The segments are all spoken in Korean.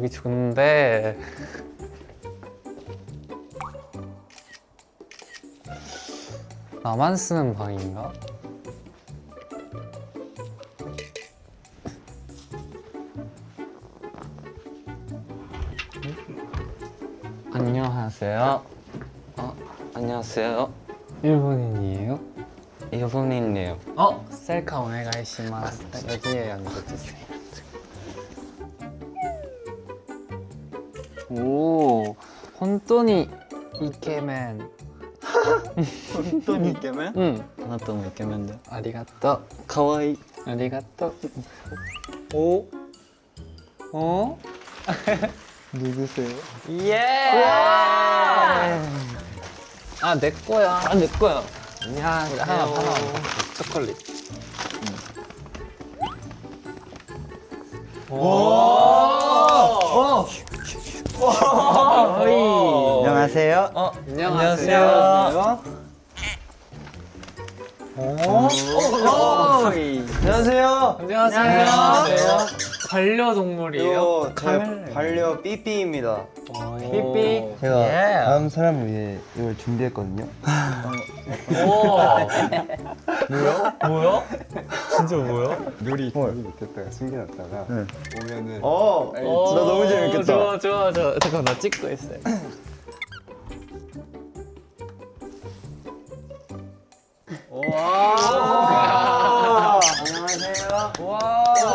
여기 좋은데. 나만 쓰는 방인가? 안녕하세요. 안녕하세요. 일본인이에요? 일본인이에요. 셀카 오네가이시마스. 여기에 앉아주세요. 오, 혼돈이 이케멘. 혼돈이 이케멘? 응. あなたもイケメンだよ。ありがとう。かわいい。ありがとう。おお누구세요? 예! 아, 내 거야. 아, 내 거야. 안녕하세요. 하나. 초콜릿. 안녕하세요. 안녕하세요. 안녕하세요. 안녕하세요. 반려동물이에요? 이거 제 반려 삐삐입니다. 삐삐. 제가 다음 사람을 위해 이걸 준비했거든요. 뭐야? 진짜 뭐야? 요리 못했다가 숨겨놨다가 오면은 나 너무 재밌겠다. 좋아. 잠깐 나 찍고 있어요.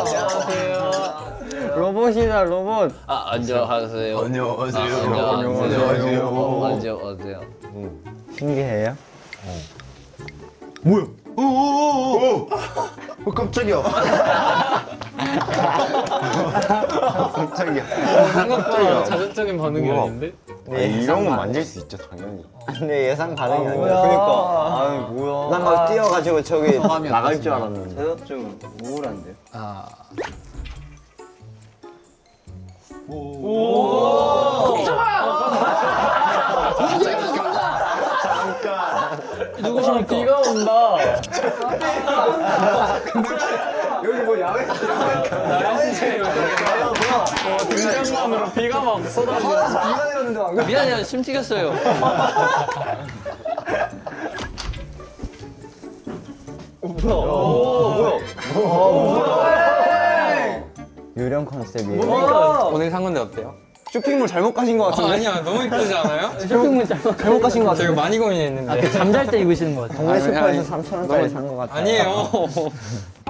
안녕하세요. 로봇이다 로봇. 아, 안녕하세요. 안녕하세요. 신기해요? 뭐야? 오오오오! 깜짝이야. 깜짝이야. 생각보다 자극적인 반응이 아닌데? 이런 건 만질 수 있죠 당연히. 근데 예상 반응이 아니야. 그러니까 아니 뭐야. 난 막 뛰어가지고 저기 소감이 나갈 줄 어떠신가요? 알았는데. 제가 좀 우울한데요? 아. 누구시면 비가 온다. 여기 뭐 야외? 날씨 등장만으로 비가 막 쏟아지고. 비가 내렸는데 안 미안해요. 심 튀겼어요. 유령 컨셉이에요. 오늘 산 건데 어때요? 쇼핑몰 잘못 가신 것 같은데? 아니야, 너무 이쁘지 않아요? 잘못 가신 것 같은데? 제가 많이 고민했는데. 잠잘 때 입으시는 거 같아요. 동네 슈퍼에서 3,000원짜리 산 것 같아요. 아니에요.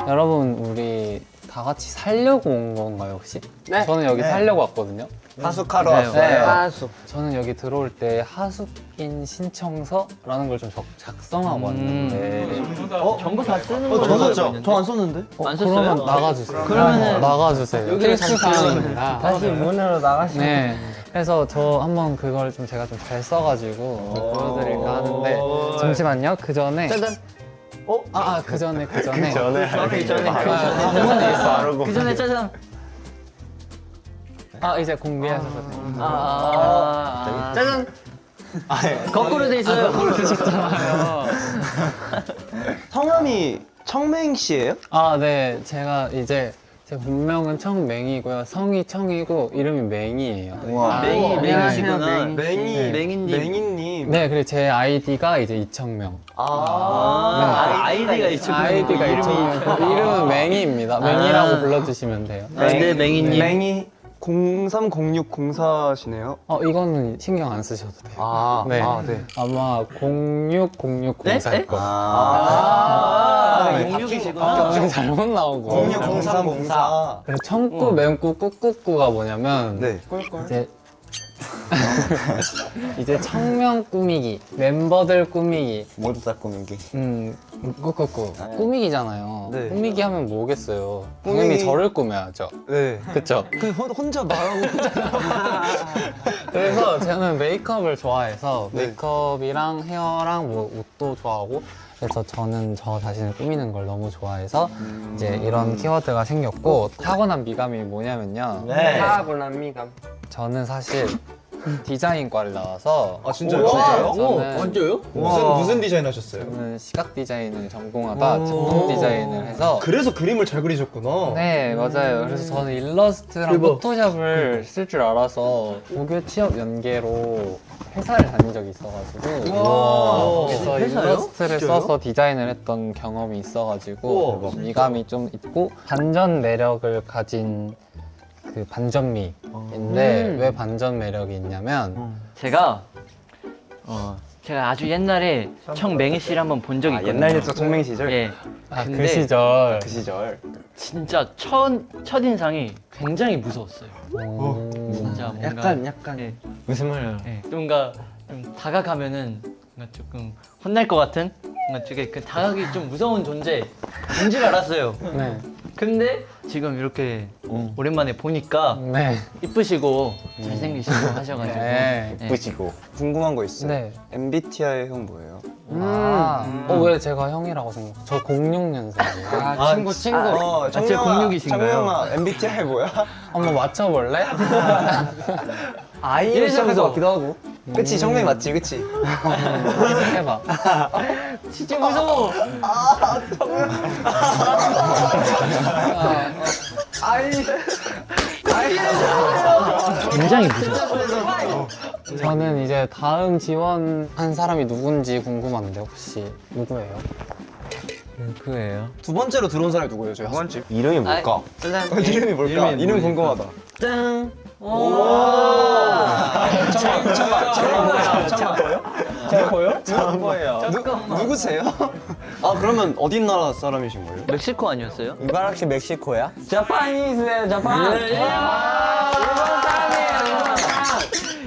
여러분, 우리 다 같이 살려고 온 건가요, 혹시? 네. 저는 여기 살려고 왔거든요. 하숙하러 네. 왔어요. 하숙. 저는 여기 들어올 때 하숙인 신청서라는 걸 좀 작성하고 왔는데. 전부 다 쓰는 저 거죠? 썼죠? 저 안 썼는데? 안 썼어요? 그러면 나가주세요. 그러면은 나가주세요. 여기를 필수 다시 사항입니다. 다시 문으로 나가시면 네. 그래서 저 한번 그걸 좀 제가 좀 잘 써가지고 보여드릴까 하는데 잠시만요. 그 전에 짜잔. 그 전에 그 전에 방문에 있어. 그 전에 짜잔. 이제 공개하셔도 돼요. 짜잔. 거꾸로 돼 있어요. 성함이 청맹 씨예요? 네. 제가 이제 제 본명은 청맹이고요. 성이 청이고 이름이 맹이에요. 와. 맹이시구나. 맹이님. 네, 그리고 제 아이디가 이제 이청명. 아이디가 있죠. 아이디가 이청명. 이름은 맹이입니다. 맹이라고 불러주시면 돼요. 네, 맹이님. 맹이 030604시네요. 이거는 신경 안 쓰셔도 돼요. 네. 네. 아마 060604일 거예요. 공육이시구나. 잘못 나오고. 060304. 그래서 청꾸, 맹꾸, 꾹꾹꾸가 뭐냐면 네. 이제 이제 청명 꾸미기, 멤버들 꾸미기, 모두 다 꾸미기. 꾹꾹꾹 꾸미기잖아요. 네. 꾸미기 하면 뭐겠어요? 당연히 꾸미기. 저를 꾸며야죠. 네. 그쵸? 그 혼자 말하고 그래서 저는 메이크업을 좋아해서 메이크업이랑 헤어랑 뭐 옷도 좋아하고 그래서 저는 저 자신을 꾸미는 걸 너무 좋아해서 이제 이런 키워드가 생겼고 타고난 미감이 뭐냐면요. 네. 타고난 미감. 저는 사실 디자인과를 나와서 아 진짜요? 진짜요? 저는 무슨 디자인 하셨어요? 저는 시각 디자인을 전공하다 제품 디자인을 해서 그래서 그림을 잘 그리셨구나. 네 맞아요. 그래서 저는 일러스트랑 포토샵을 쓸 줄 알아서 고교 취업 연계로 회사를 다닌 적이 있어가지고 그래서 일러스트를 써서 디자인을 했던 경험이 있어가지고 좀 이감이 좀 있고 반전 매력을 가진 그 반전미인데 왜 반전 매력이 있냐면 제가 제가 아주 옛날에 청맹희 씨를 한번 본 적이 있거든요. 옛날 옛적 청맹 시절? 예. 그 근데 시절 그 시절. 진짜 첫 인상이 굉장히 무서웠어요. 진짜 뭔가 약간 예, 무슨 말이에요? 예, 뭔가 좀 다가가면은 뭔가 조금 혼날 것 같은 뭔가 되게 그 다가가기 좀 무서운 존재인 줄 알았어요. 네. 근데 지금 이렇게 오랜만에 보니까 네. 이쁘시고 잘생기시고 하셔가지고 네. 예. 예쁘시고. 궁금한 거 있어요? 네. MBTI 형 뭐예요? 왜 제가 형이라고 생각해요? 저 06년생이에요. 친구. 제 06이신가요? 정명아 MBTI 뭐야? 한번 맞춰볼래? 아이를 시작할 것 같기도 하고. 그치 청맹 맞지 그치? 해봐. 진짜 무서워. 굉장히 무서워. 저는 이제 다음 지원한 사람이 누군지 궁금한데 혹시 누구예요? 그거예요. 두 번째로 들어온 사람이 누구예요 저희? 번째 이름이 뭘까? 이름이 뭘까? 이름 궁금하다. 짠. 누구세요? 아 그러면 어디 나라 사람이신 거예요? 멕시코 아니었어요? 이바라키 멕시코야?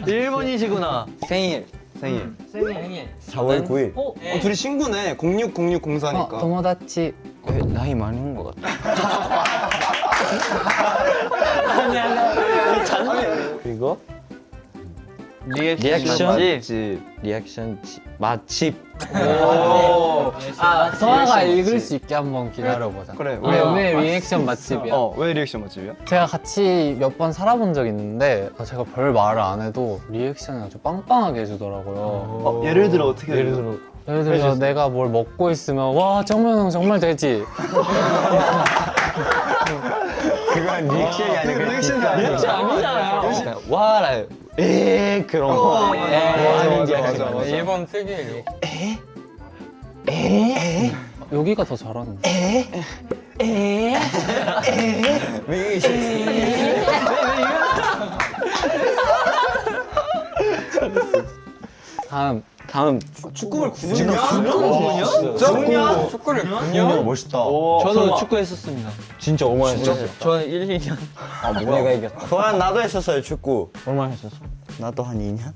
일본이시구나. 생일. 생일. 4월 9일. 둘이 친구네. 0604니까. 도모다치. 나이 많은 것 같아. 그리고 리액션 맛집. 리액션 맛집. 서아가 읽을 수 있게 한번 기다려보자. 그래. 왜 리액션 맛집이야? 왜 리액션 맛집이야? 제가 같이 몇 번 살아본 적 있는데 제가 별 말을 안 해도 리액션을 아주 빵빵하게 해주더라고요. 예를 들어 어떻게 예를 들어 내가 뭘 먹고 있으면 와 정면 형 정말 되지. 그건 리액션이 아니고 리액션이 아니야? 아니잖아요. 와라. 그런 거. 아닌지 맞아, 맞아. 일본 특유의 여기가 더 잘하는데. 다음 축구를 9년이야? 축구를 9년? 멋있다. 저도 축구 했었습니다. 진짜 얼마 했었어? 저는 1, 2년. 내가 이겼다. 그건 나도 했었어요 축구. 얼마 했었어? 나도 한 2년?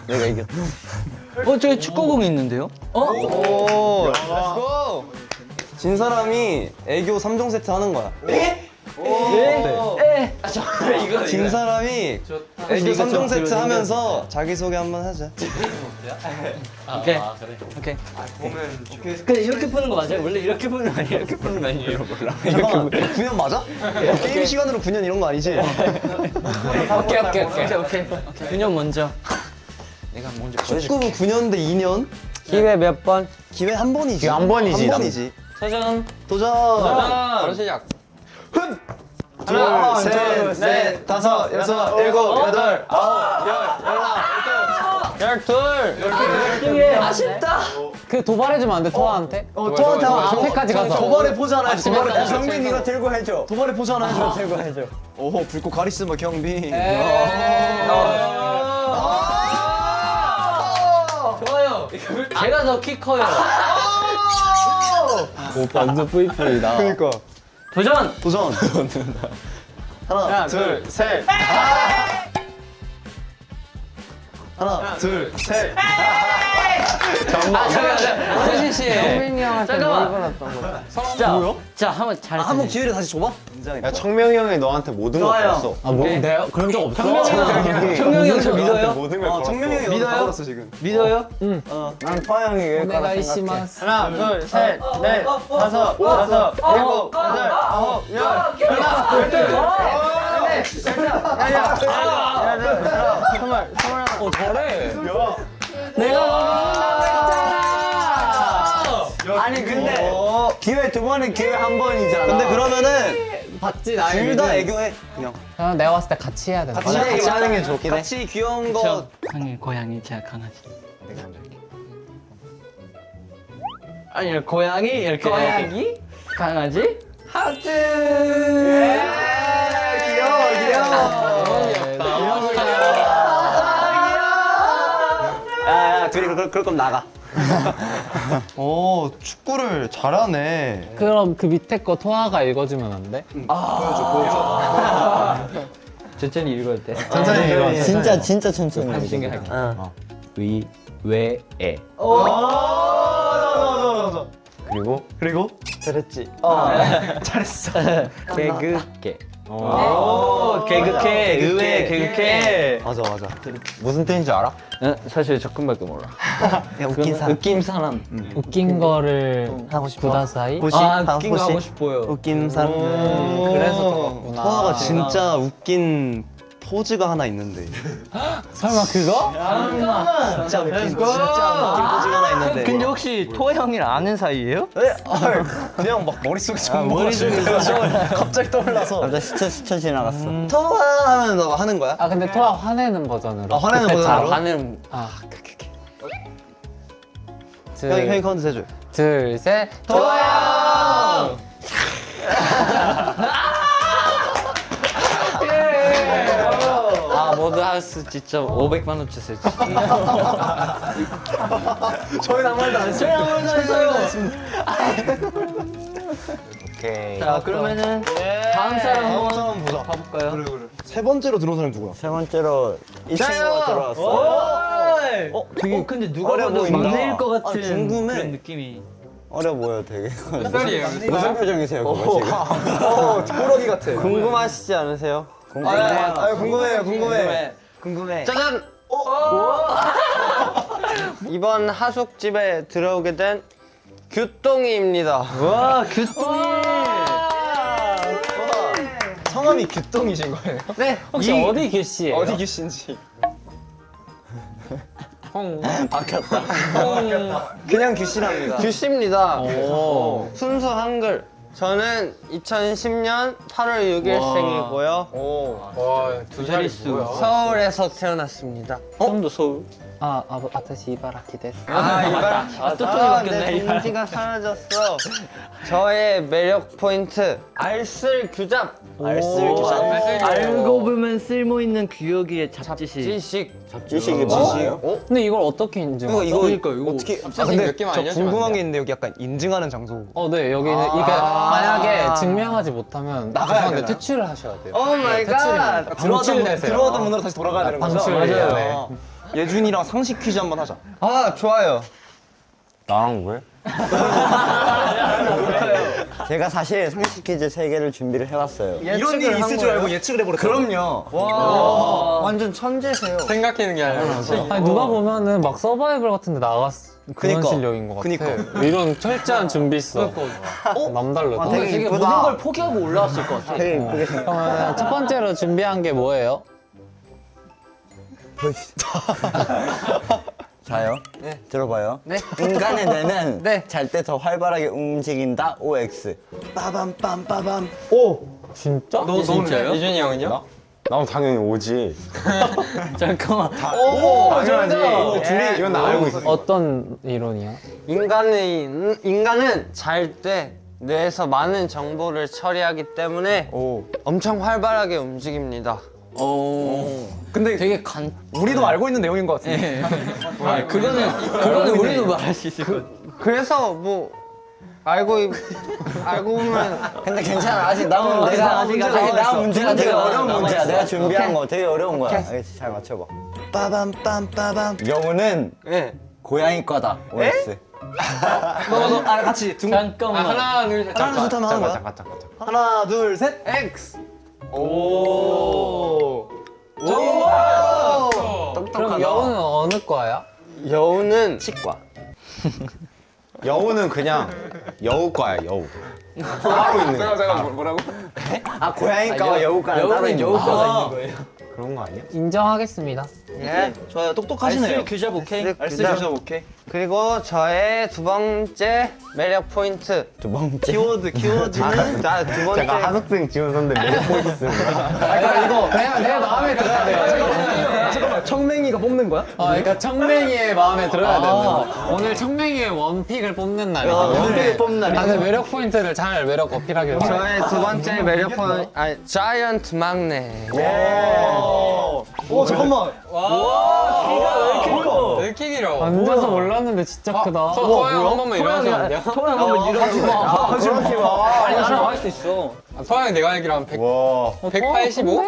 내가 이겼다. 저기 축구공이 있는데요? 오, 렛츠고! 진 사람이 애교 3종 세트 하는 거야. 진 사람이 애교 3종 세트 하면서 자기소개 한번 하자. 오케이. 오케이. 근데 이렇게 푸는 거 맞아요? 원래 이렇게 푸는 거 아니에요? 이렇게 푸는 거 아니에요? 몰라. 잠깐만, 9년 맞아? 게임 시간으로 9년 이런 거 아니지? 오케이. 그냥 먼저. 내가 먼저 축구부 9년 대 2년? 기회 몇 번? 기회 한 번이지. 기회 한 번이지, 한 번이지. 도전. 도전! 바로 시작. 하나, 둘, 셋, 다섯, 여섯, 일곱, 여덟, 아홉, 열, 열둘. 아쉽다. 그 도발해주면 안 돼? 토아한테? 토한테 앞에까지 가서. 도발의 포즈 하나 해줘. 도발의 포즈. 성민이가 들고 해줘. 도발의 포즈 하나 해줘. 들고 해줘. 오호, 불꽃 카리스마 경비. 좋아요. 제가 더 키 커요. 오빠 완전 뿌이뿌이다. 그니까. 도전. 도전. 하나, 둘, 셋. 하나, 둘, 셋. 호진 씨. 성민이 형한테 잠깐만. 뭘 받았던 거야? 자, 한번 잘. 한번 기회를 다시 줘봐. 야 청명이 형이 너한테 모든 걸 좋아요. 줬어. 아, 뭐, 내가 그런 적 없어. 청명이 형 저 믿어요? 모든 걸 걸었어. 청명이 형이 믿어요? 받았어 지금. 믿어요? 난 토아 형이 일 거라 생각해. 오네가이시마스. 하나, 둘, 셋, 넷, 다섯, 여섯, 일곱, 여덟, 아홉, 열, 열하나, 열둘, 열넷, 열다, 열야, 선물, 선물 잘해. 아니 근데 기회 두 번은 기회 한 번이잖아. 근데 그러면은 봤지 나의 둘 다 믿음. 애교해. 그냥. 그냥 내가 봤을 때 같이 해야 된다. 같이 같이 하는 게 좋긴 해. 같이 귀여운 거. 저 형이 고양이, 제가 강아지. 내가 먼저 할게. 아니 고양이 이렇게. 고양이? 강아지? 하트. 야, 둘이 그럴 거면 나가. 오, 축구를 잘하네. 그럼 그 밑에 거 토아가 읽어주면 안 돼? 천천히 읽어도 돼. 천천히 읽어. 진짜 천천히. 한신경 할게. 위, 왜, 에. 그리고 잘했지. 잘했어. 개그게. 오, 개그캐. 의외 개그캐. 맞아. 무슨 뜻인지 알아? 사실 조금밖에 몰라. 야, 웃긴 사람. 느낌 사람. 웃긴 거를 하고 싶어. 구다사이? 보시. 웃긴 거 보시. 하고 싶어요. 웃긴 사람. 그래서 적었구나. 토아가 진짜 웃긴 포즈가 하나 있는데. 설마 그거? 진짜 웃긴 포즈가 하나 있는데. 근데 혹시 토아 형이랑 아는 사이예요? 그냥 막 머릿속에 정보가 갑자기 떠올라서. 갑자기 스쳐 지나갔어. 토아 하면 너 하는 거야? 아 근데 토아 화내는 버전으로. 아, 화내는 그때처럼. 버전으로? 하는 형이 카운트 해줘요. 둘, 셋. 토아 형! 아 모두 할수 진짜 500만 원 주세요. 저희는 아무 말도 안 했어요. 오케이. 자 그러면은 다음 사람 한번 한번 보자. 가볼까요? 세 번째로 들어온 사람이 누구야? 세 번째로 이 친구가 들어왔어. 되게 근데 누가 어려 봐도 보인다. 막내일 것 같은 궁금해. 그런 느낌이. 어려 보여 되게. 무슨 표정이세요 그거 지금? 꾸러기 같아. 궁금하시지 않으세요? 궁금해. 짜잔! 이번 하숙집에 들어오게 된 규똥이입니다. 와 규똥이. 성함이 규똥이신 거예요? 네. 혹시 어디 규씨예요? 어디 규씨인지. 박혔다. 그냥 규씨랍니다. 규씨입니다. 순수 한글. 저는 2010년 8월 6일생이고요. 두 자릿수. 서울에서 태어났습니다. 좀더 서울. 아, 아타시 이바라키 데스. 또또이 바뀌었네. 내 인지가 사라졌어. 저의 매력 포인트 알쓸 규잡. 알고 보면 쓸모 있는 규혁이의 잡지식. 지식. 잡지식이 뭐예요? 근데 이걸 어떻게 인증하죠? 이거 어떻게? 아 근데 저 궁금한 게 있는데 여기 약간 인증하는 장소. 네, 여기는 이게 만약에 증명하지 못하면 죄송한데 퇴출을 하셔야 돼요. 오 마이 갓. 방출되세요. 들어오던 문으로 다시 돌아가야 되는 거죠? 방출. 맞아요. 네. 예준이랑 상식 퀴즈 한번 하자. 아 좋아요. 나랑 왜? 제가 사실 상식 퀴즈 3개를 준비를 해왔어요. 이런 일이 있을 줄 알고 예측을 해버렸어요. 그럼요. 완전 천재세요. 생각하는 게 아니라. 아니, 누가 보면은 막 서바이벌 같은데 나갔 그런 그니까. 실력인 것 같아. 그니까. 이런 철저한 준비성. 남달라. 되게 되게 이쁘다. 모든 걸 포기하고 올라왔을 것 같아. 되게 이쁘게 그러면 첫 번째로 준비한 게 뭐예요? 자요? 네. 들어봐요. 네. 인간의 뇌는 네. 잘 때 더 활발하게 움직인다. OX. 빠밤 빰빠밤. 진짜? 진짜요? 이준이 형은요? 나도 당연히 오지. 잠깐만. 당연하지. 둘이 이건 나 알고 있어. 어떤 이론이야? 인간은 잘 때 뇌에서 많은 정보를 처리하기 때문에 엄청 활발하게 움직입니다. 근데 되게 간. 우리도 알고 있는 내용인 것 같은데. 그거는 우리도 말할 수 있을 것 같아. 그래서 뭐 알고 보면 근데 괜찮아. 아직 남은 내가 아직 남은 문제가 되게 문제가 어려운 남아 문제야. 있어. 내가 준비한 거 되게 어려운 거야. 알겠지? 잘 맞춰봐. 빠밤 빰빠밤. 여우는 네. 고양이과다. OX. 아 같이 잠깐만. 하나 둘 셋. 하나 둘 셋 하면 하는 거야? 하나 둘 셋. X. 그럼 여우는 어느 과야? 여우는 치과. 여우는 그냥 여우과야. 여우. 따로 있는 거. 뭐라고? 아 고양이과와 여우과는 따로 있는 거. 여우과가 있는 거예요. 그런 거 아니야? 인정하겠습니다. 예. 좋아요. 똑똑하시네요. 규잡 오케이. 알쓸 교섭 오케이. 그리고 저의 두 번째 매력 포인트. 두 번째. 키워드는 두 번째. 제가 하석생 지원 선배 매력 보이겠습니다. 내 마음에 들어야 돼요. 잠깐만, 청맹이가 뽑는 거야? 그러니까 청맹이의 마음에 들어야 되는 거. 오늘 청맹이의 원픽을 뽑는 날이거든요. 원픽을 뽑는 날이죠. 다들 매력 포인트를 잘 매력 어필하길 바랍니다. 저의 두 번째 매력 포인트. 자이언트 막내. 오, 잠깐만. 왜 이렇게 길어? 앉아서 몰랐는데 진짜 크다. 서양 한 번만 일어나시면 안 돼요? 토양 한번 일어나지 마. 하지 마. 아니 나랑 할 수 있어. 서양 내가 알기로 한 100, 와. 185?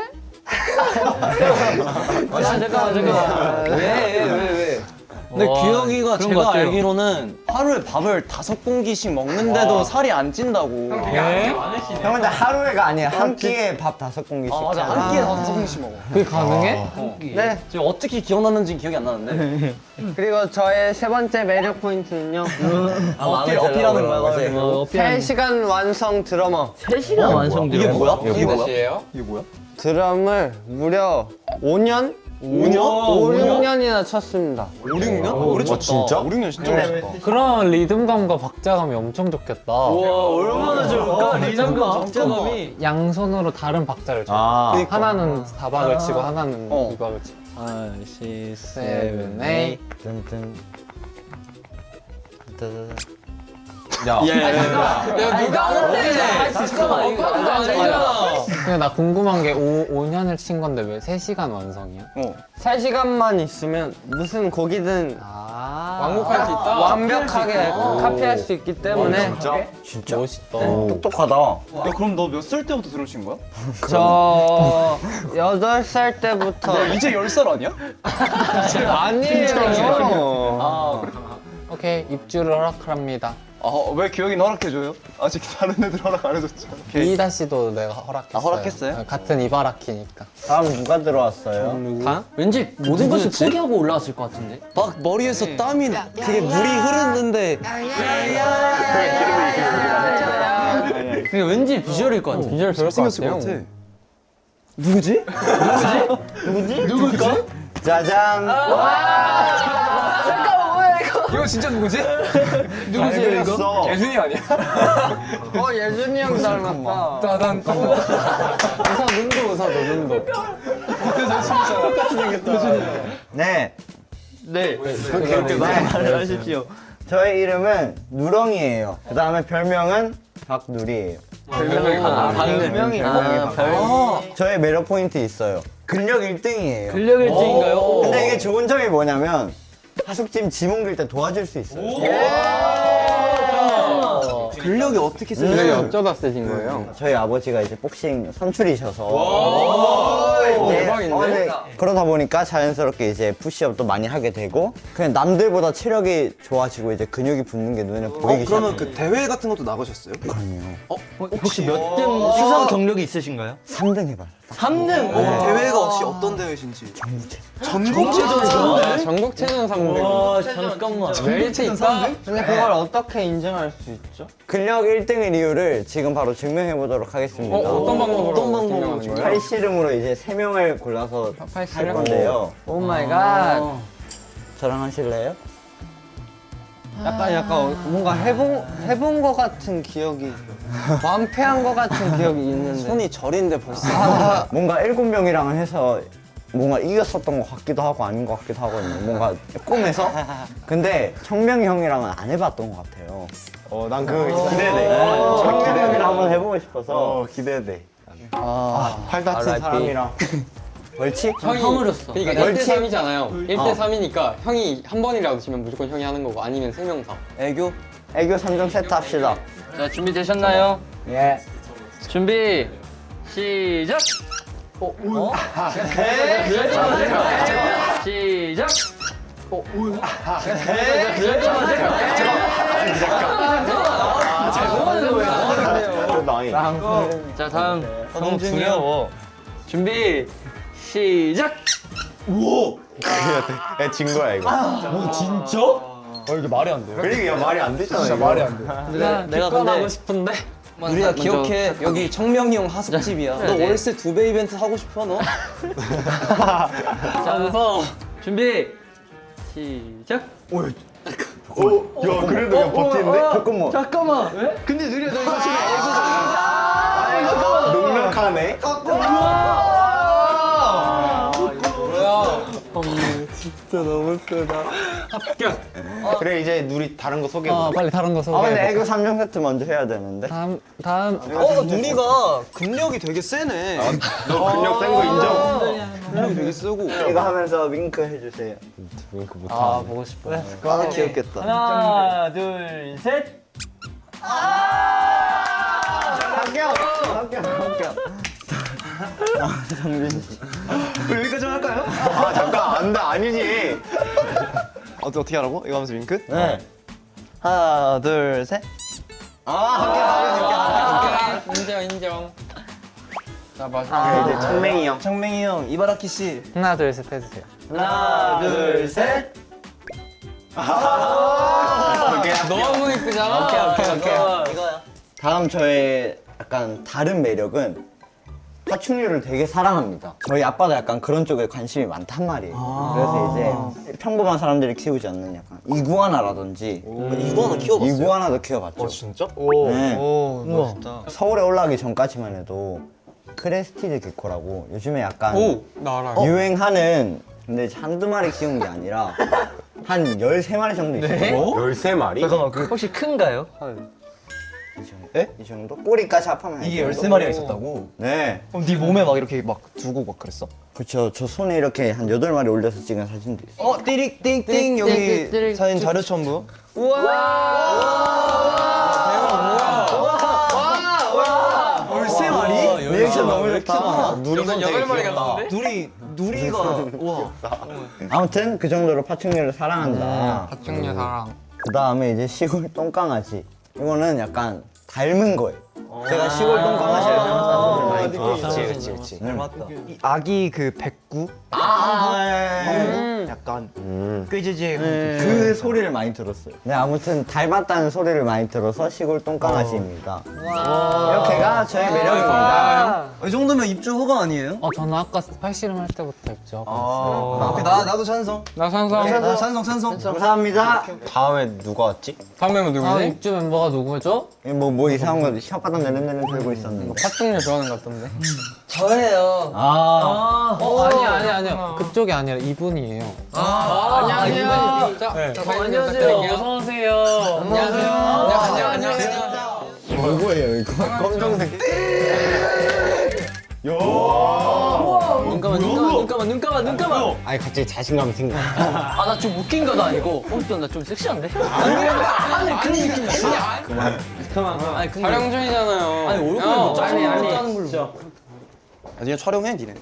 잠깐만. 왜? 근데 규혁이가 그런 것 제가 같아요. 알기로는 하루에 밥을 5공기씩 먹는데도 살이 안 찐다고. 네? 형 근데 하루에가 아니야. 한 끼에 밥 5공기씩. 아, 맞아. 한 끼에 5공기씩 먹어. 그게 가능해? 네. 지금 어떻게 기억났는지 기억이 안 나는데. 그리고 저의 세 번째 매력 포인트는요. 어필하는 거야. 3시간 완성 드러머. 3시간 완성돼. 이게 뭐야? 이게 몇이에요? 이게 뭐야? 드럼을 무려 5년? 5-6년이나 쳤습니다. 5-6년? 오래 쳤다. 진짜? 5-6년 진짜 오래 쳤다. 그런 리듬감과 박자감이 엄청 좋겠다. 얼마나 좋을까? 리듬과 박자감이. 양손으로 다른 박자를 쳐. 아. 하나는 다박을 치고 하나는 어. 이박을 치고. 5, 6, 7, 8. 뜬뜬. 야, 누가 하는데? 잠깐만 이거 아니잖아. 근데 나 궁금한 게 5년을 친 건데 왜 3시간 완성이야? 3시간만 있으면 무슨 곡이든 완곡할 수 있다? 완벽하게 카피할 수 있기 때문에 진짜? 멋있다. 똑똑하다. 야, 그럼 너 몇 살 때부터 들으신 거야? 저 8살 때부터 이제 10살 아니야? 아니에요. 오케이, 입주를 허락합니다. 왜 규혁이는 허락해줘요? 아직 다른 애들 허락 안 해줬죠. 오케이. 이다 씨도 내가 허락했어요. 아, 허락했어요? 같은 이바라키니까. 다음 누가 들어왔어요? 왠지 모든 것을 포기하고 올라왔을 것 같은데. 막 머리에서 땀이 그게 물이 흐르는데 그게 왠지 비주얼일 것 같아. 비주얼 좋을 것 생겼을 같아요. 것 같아. 누구지? 누굴까? 짜잔. 이거 진짜 누구지? 누구세요 이거? 예준이 아니야? 예준이 형 닮았다. 따단 웃어, 눈도 웃어, 너 눈도. 네. 그렇게 말하십시오. 저의 이름은 누렁이에요. 그 다음에 별명은 박누리예요. 박명이. 저의 매력 포인트 있어요. 근력 1등이에요. 근력 1등인가요? 근데 이게 좋은 점이 뭐냐면 하숙집 짐 옮길 때 도와줄 수 있어요. 근력이 어떻게 근력이 세요? 어쩌다 세진 거예요? 저희 아버지가 이제 복싱 선출이셔서 이제 근데 그러다 보니까 자연스럽게 이제 푸시업도 많이 하게 되고 그냥 남들보다 체력이 좋아지고 이제 근육이 붙는 게 눈에 보이기 그러면 시작해요. 그 대회 같은 것도 나가셨어요? 혹시 몇 등 수상 경력이 있으신가요? 3등 해봐요. 3등. 대회가 혹시 어떤 대회신지? 전국체전 3등. 와 잠깐만. 웨이트 있다? 근데 그걸 어떻게 인정할 수 있죠? 근력 1등의 이유를 지금 바로 증명해 보도록 하겠습니다. 어떤 방법으로? 어떤 방법으로 증명하는 거예요? 팔씨름으로 이제 3명을 골라서 할 건데요. 오 마이 갓. 저랑 하실래요? 약간 뭔가 해본 것 같은 기억이 완패한 것 같은 기억이 있는데 손이 저린데 벌써. 뭔가 7명이랑 해서 뭔가 이겼었던 것 같기도 하고 아닌 것 같기도 하거든요. 뭔가 꿈에서. 근데 청명이 형이랑은 안 해봤던 것 같아요. 난 그거 기대돼. 청명이 형이랑 한번 해보고 싶어서. 기대돼. 팔 다친 사람이랑. 벌칙? 형이 허물었어. 그러니까 벌칙? 1대 3이잖아요. 1대 3이니까 형이 한 번이라도 지면 무조건 형이 하는 거고 아니면 3명 다. 애교? 애교 3점 세트 합시다. 자 준비되셨나요? 예. 준비 시작. 시작. 자 다음 너무 두려워. 준비 시작. 진 거야 이거. 이게 말이 안 돼요? 그러니까 말이 안 되잖아. 진짜 말이 안 돼. 내가 근데 하고 싶은데? 우리야 기억해. 여기 청명이 형 하숙집이야. 너 네. 월세 2배 이벤트 하고 싶어 너? 자, 우선 준비 시작. 야 그래도 야 버티는데? 잠깐만. 잠깐만. 왜? 근데 느려 너 이거 지금 농락하네. 그래 이제 우리 다른 거 소개해. 빨리 다른 거 아 소개해. 근데 애교 3종 세트 먼저 해야 되는데. 다음 누리가 근력이 되게 세네. 너 근력 센 거 인정? 근력이 되게 세고. 이거 하면서 윙크 해주세요. 아 보고 싶어요. 아 귀엽겠다. 하나, 둘, 셋. 여기까지만 할까요? 아 잠깐 안다 아니지. 어떻게 하라고? 이거 하면서 윙크? 네. 하나 둘 셋. 인정. 자 아, 마지막. 이제 청맹이 형. 청맹이 형 이바라키 씨. 하나 둘 셋 해주세요. 하나, 둘, 셋. 너무 이쁘잖아. 이거야. 다음 저의 약간 다른 매력은 파충류를 되게 사랑합니다. 저희 아빠도 약간 그런 쪽에 관심이 많단 말이에요. 그래서 이제 평범한 사람들이 키우지 않는 약간 이구아나라든지 이거 하나 키워봤어요? 이구아나도 키워봤죠. 진짜? 네. 오 멋있다. 서울에 올라가기 전까지만 해도 크레스티드 개코라고 요즘에 약간 나 알아. 유행하는 근데 한두 마리 키우는 게 아니라 한 13마리 정도 있어요. 13마리? 잠깐만 그 혹시 큰가요? 이 정도? 꼬리까지 합하면 이게 이 정도? 13마리가 있었다고? 네. 그럼 네 몸에 막 이렇게 막 두고 막 그랬어? 그쵸. 저 손에 이렇게 한 8마리 올려서 찍은 사진도 있어요. 어 띠릭띵띵 여기 사진 자료 첨부. 우와. 13마리? 리액션 너무 좋다. 누리는 되게 귀엽다. 누리가 우와. 아무튼 그 정도로 파충류를 사랑한다. 파충류 사랑. 그 다음에 이제 시골 똥강아지. 이거는 약간 닮은 거예요. 제가 시골 똥강아지를 닮았다는 소리를 많이 들었어요. 그렇지. 닮았다. 이 아기 그 백구? 약간 꾀지지해. 그 소리를 많이 들었어요. 네, 아무튼 닮았다는 소리를 많이 들어서 시골 똥강아지입니다. 이렇게가 저의 매력입니다. 이 정도면 입주 허가 아니에요? 저는 아까 팔씨름 할 때부터 입죠. 오케이 나도 찬성. 나 산성. 찬성. 감사합니다. 다음에 누가 왔지? 다음에 뭐 다음 누구지? 입주 멤버가 누구죠? 뭐 이상한 거 혓바닥 내는 들고 있었는데. 파충류 좋아하는 것 같던데. 저예요. 아니요. 그쪽이 아니라 이분이에요. 안녕하세요. 자, 안녕하세요. 어서 오세요. 안녕하세요. 뭐예요 이거? 검정색. 눈 감아. 아니 갑자기 자신감이 생겨. 아, 나 좀 웃긴 거도 아니고. 나 좀 섹시한데? 아니, 근데 아니, 근데 촬영 중이잖아요. 아니, 얼굴에 뭐 짜증 나는 걸로. 나중에 촬영해 니네.